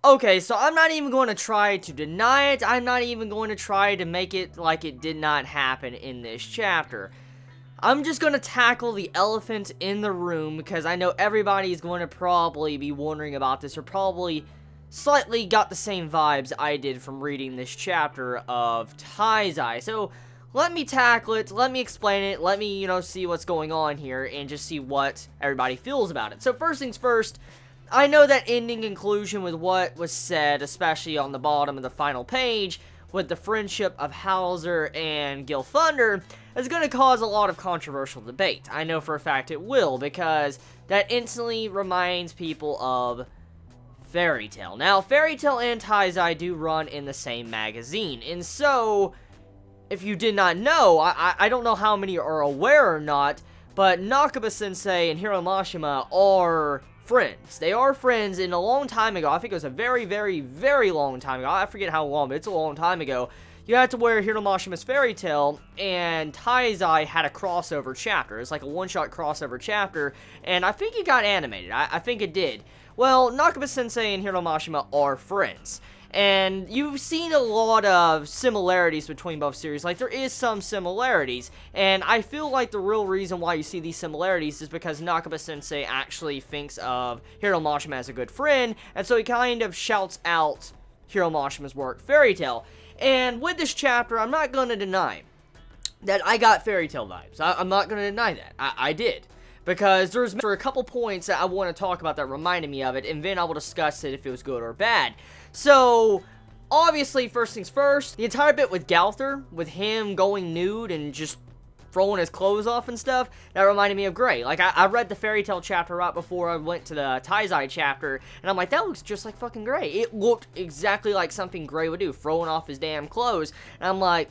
Okay, so I'm not even going to try to deny it. I'm not even going to try to make it like it did not happen in this chapter. I'm just going to tackle the elephant in the room because I know everybody is going to probably be wondering about this or probably slightly got the same vibes I did from reading this chapter of Taizai. So let me tackle it, let me explain it, let me, see what's going on here and just see what everybody feels about it. So first things first, I know that ending conclusion with what was said, especially on the bottom of the final page, with the friendship of Hauser and Gil Thunder, is going to cause a lot of controversial debate. I know for a fact it will, because that instantly reminds people of Fairy Tail. Now, Fairy Tail and Taizai do run in the same magazine, and so, if you did not know, I don't know how many are aware or not, but Nakaba-sensei and Hiro Mashima are friends. They are friends, and a long time ago, I think it was a very, very, very long time ago, I forget how long, but it's a long time ago, you had to wear Hiro Mashima's Fairy Tail, and Taizai had a crossover chapter. It's like a one-shot crossover chapter, and I think it got animated. I think it did. Well, Nakaba-sensei and Hiro Mashima are friends. And you've seen a lot of similarities between both series. Like, there is some similarities. And I feel like the real reason why you see these similarities is because Nakaba-sensei actually thinks of Hiro Mashima as a good friend. And so he kind of shouts out Hiro Mashima's work, Fairy Tail. And with this chapter, I'm not going to deny that I got Fairy Tail vibes. I'm not going to deny that. I did. Because there's a couple points that I want to talk about that reminded me of it, and then I will discuss it if it was good or bad. So, obviously, first things first, the entire bit with Galther, with him going nude and just throwing his clothes off and stuff, that reminded me of Grey. Like, I read the Fairy Tail chapter right before I went to the Taizai chapter, and I'm like, that looks just like fucking Grey. It looked exactly like something Grey would do, throwing off his damn clothes, and I'm like,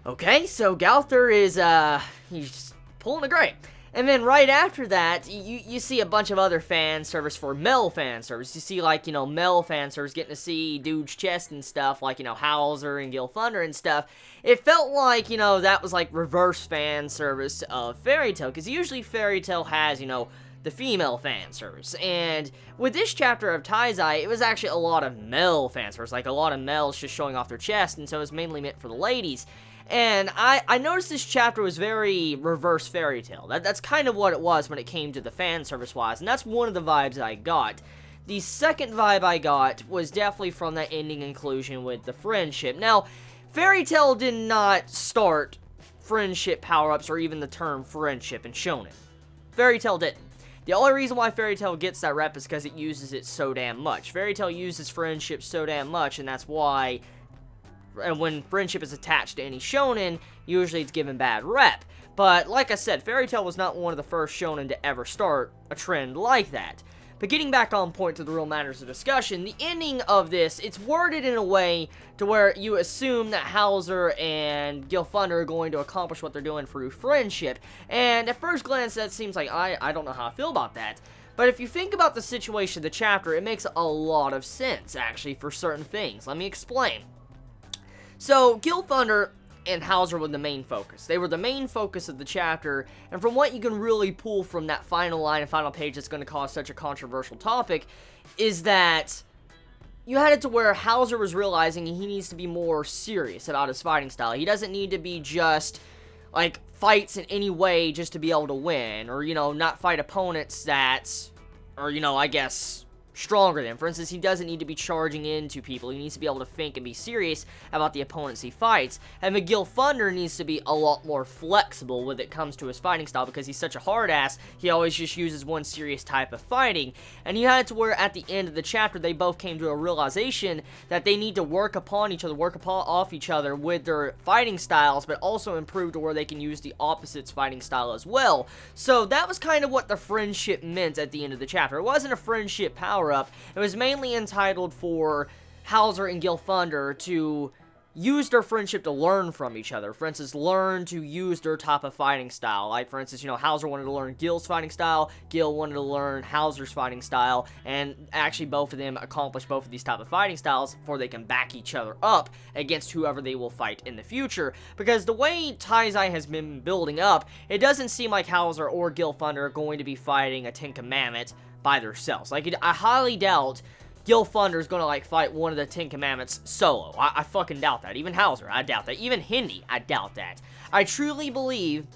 okay, so Galther is, he's pulling a Grey. And then right after that, you see a bunch of other fan service for male fan service. You see, like, male fan service getting to see dude's chest and stuff, like, Hauser and Gil Thunder and stuff. It felt like, that was, like, reverse fan service of Fairy Tail, because usually Fairy Tail has, the female fan service. And with this chapter of Taizai, it was actually a lot of male fan service, like, a lot of males just showing off their chest, and so it was mainly meant for the ladies. And I noticed this chapter was very reverse Fairy Tail. That's kind of what it was when it came to the fan service-wise, and that's one of the vibes that I got. The second vibe I got was definitely from that ending inclusion with the friendship. Now, Fairy Tail did not start friendship power-ups or even the term friendship in Shonen. Fairy Tail didn't. The only reason why Fairy Tail gets that rep is because it uses it so damn much. Fairy Tail uses friendship so damn much, and that's why... And when friendship is attached to any shonen, usually it's given bad rep. But, like I said, Fairy Tail was not one of the first shonen to ever start a trend like that. But getting back on point to the real matters of discussion, the ending of this, it's worded in a way to where you assume that Hauser and Gil Thunder are going to accomplish what they're doing through friendship. And at first glance, that seems like, I don't know how I feel about that. But if you think about the situation of the chapter, it makes a lot of sense, actually, for certain things. Let me explain. So, Gil Thunder and Hauser were the main focus. They were the main focus of the chapter, and from what you can really pull from that final line and final page that's going to cause such a controversial topic, is that you had it to where Hauser was realizing he needs to be more serious about his fighting style. He doesn't need to be just, like, fights in any way just to be able to win, or, not fight opponents that are, I guess... stronger than. For instance, he doesn't need to be charging into people. He needs to be able to think and be serious about the opponents he fights. And Gil Thunder needs to be a lot more flexible when it comes to his fighting style because he's such a hard ass, he always just uses one serious type of fighting. And you had it to where at the end of the chapter, they both came to a realization that they need to work upon each other, off each other with their fighting styles, but also improve to where they can use the opposite's fighting style as well. So that was kind of what the friendship meant at the end of the chapter. It wasn't a friendship power up. It was mainly entitled for Hauser and Gil Thunder to use their friendship to learn from each other. For instance, learn to use their type of fighting style. Like, for instance, Hauser wanted to learn Gil's fighting style, Gil wanted to learn Hauser's fighting style, and actually both of them accomplish both of these type of fighting styles before they can back each other up against whoever they will fight in the future. Because the way Taizai has been building up, it doesn't seem like Hauser or Gil Thunder are going to be fighting a Ten Commandments by themselves. Like, I highly doubt Gil Thunder's gonna, like, fight one of the Ten Commandments solo. I fucking doubt that. Even Hauser, I doubt that. Even Hindi, I doubt that. I truly believe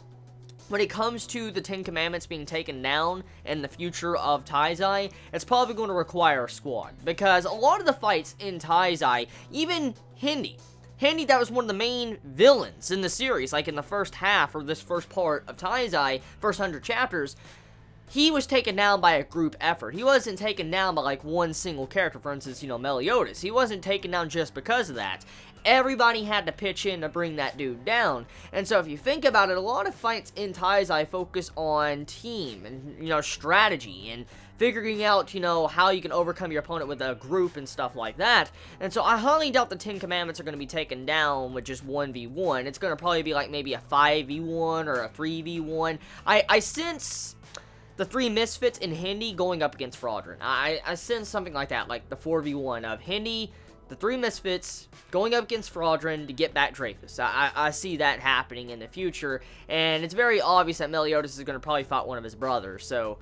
when it comes to the Ten Commandments being taken down and the future of Taizai, it's probably going to require a squad. Because a lot of the fights in Taizai, even Hindi, that was one of the main villains in the series, like in the first half, or this first part of Taizai, first 100 chapters, he was taken down by a group effort. He wasn't taken down by, like, one single character. For instance, Meliodas. He wasn't taken down just because of that. Everybody had to pitch in to bring that dude down. And so if you think about it, a lot of fights in Taizai focus on team and, strategy and figuring out, how you can overcome your opponent with a group and stuff like that. And so I highly doubt the Ten Commandments are going to be taken down with just 1v1. It's going to probably be like maybe a 5v1 or a 3v1. I sense the three misfits in Hindi going up against Fraudrin. I sense something like that, like the 4v1 of Hindi, the three misfits going up against Fraudrin to get back Dreyfus. I see that happening in the future, and it's very obvious that Meliodas is going to probably fight one of his brothers, so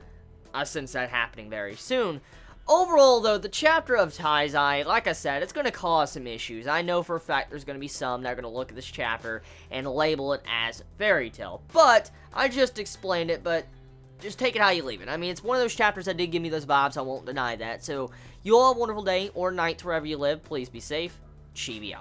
I sense that happening very soon. Overall, though, the chapter of Taizai, like I said, it's going to cause some issues. I know for a fact there's going to be some that are going to look at this chapter and label it as fairy tale, but I just explained it, but just take it how you leave it. I mean, it's one of those chapters that did give me those vibes. I won't deny that. So, you all have a wonderful day or night wherever you live. Please be safe. Chibi out.